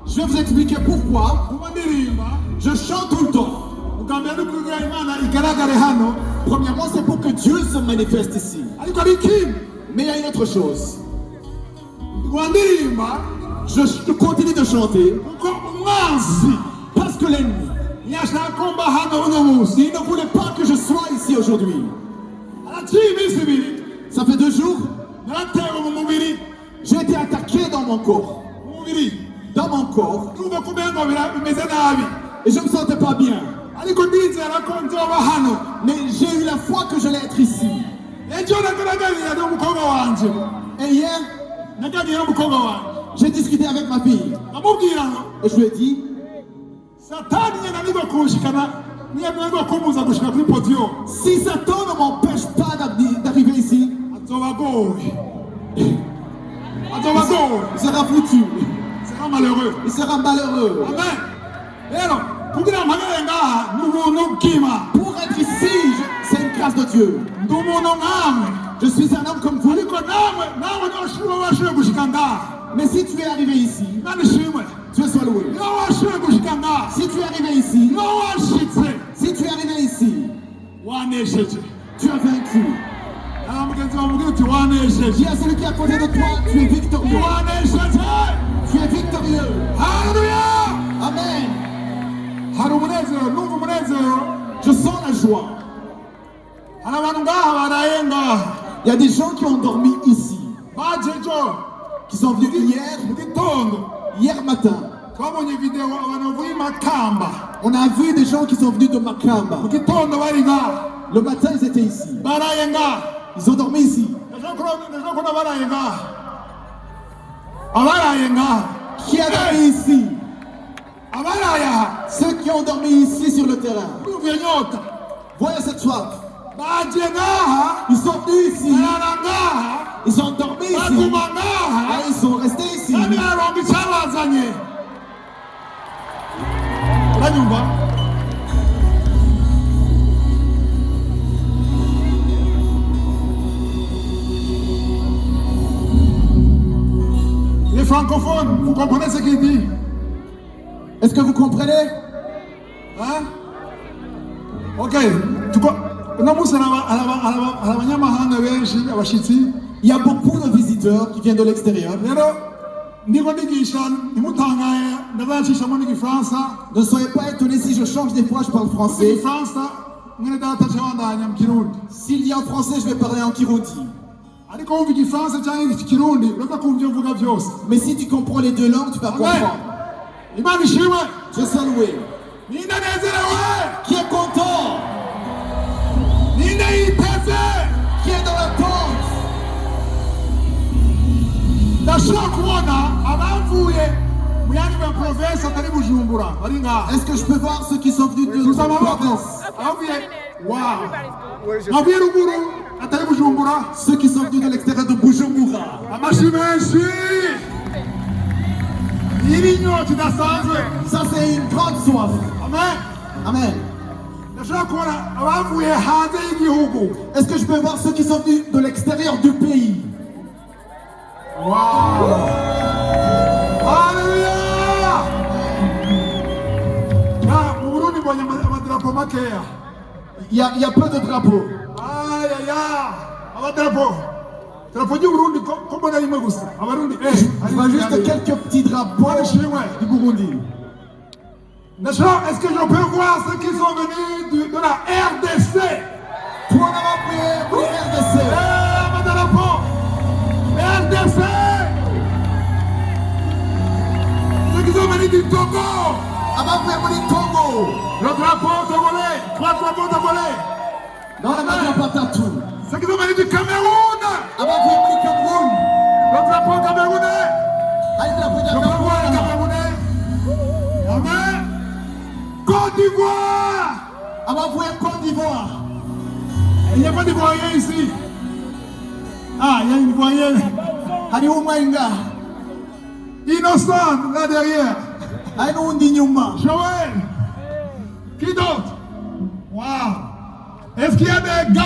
Je vais vous expliquer pourquoi je chante tout le temps. Premièrement, c'est pour que Dieu se manifeste ici. Mais il y a une autre chose. Je continue de chanter parce que l'ennemi, il ne voulait pas que je sois ici aujourd'hui. Ça fait 2 jours, j'ai été attaqué dans mon corps. Dans mon corps. Et je ne me sentais pas bien. Mais j'ai eu la foi que j'allais être ici. Et hier, j'ai discuté avec ma fille. Et je lui ai dit, si Satan ne m'empêche pas d'arriver ici, il sera foutu. Malheureux. Il sera malheureux. Amen. Pour être ici, c'est une grâce de Dieu. Je suis un homme comme vous. Mais si tu es arrivé ici, Dieu soit loué. Si tu es arrivé ici, si tu es arrivé ici, tu as vaincu. Dis à celui qui est à côté de toi, tu es victorieux. Tu es victorieux. Alléluia. Amen. Je sens la joie. Il y a des gens qui ont dormi ici, qui sont venus hier matin. On a vu des gens qui sont venus de Makamba. Le matin, ils étaient ici. Ils ont dormi ici. Qui a dormi ici? Ceux qui ont dormi ici sur le terrain. Voyez cette soif. Ils sont venus ici. Ils ont dormi ici. Et ils sont restés ici. Les francophones, vous comprenez ce qu'il dit? Est-ce que vous comprenez? Hein? Ok. Il y a beaucoup de visiteurs qui viennent de l'extérieur. Ne soyez pas étonnés si je change des fois, je parle français. S'il y a en français, je vais parler en kirundi. Mais si tu comprends les 2 langues, tu vas comprendre. Dieu soit loué. Qui est content? Qui est dans l'attente? Est-ce que je peux voir ceux qui sont venus de l'autre province? Ceux qui sont venus de l'extérieur de Bujumbura. Ça c'est une grande soif. Amen. Est-ce que je peux voir ceux qui sont venus de l'extérieur du pays? Alléluia. Il y a peu de drapeaux. Je vois juste quelques petits drapeaux du Burundi. Est-ce que je peux voir ceux qui sont venus de la RDC? Pour en avoir prié pour la RDC. la porte à voler. naona tunapata tu. Ceux qui sont venus du Cameroun. Abavuye muri Cameroon. Le drapeau camerounais. Hari tunakuja Le drapeau Cameroon. camerounais. Amen. Côte d'Ivoire. Abavuye Côte d'Ivoire. Il n'y a pas d'Ivoirien ici. Ah, il y a une Ivoirienne. Hari umwenga. Innocent, là derrière. Hari n'undi nyuma. Joël. Qui d'autre? Waouh. Est-ce qu'il y a des gars?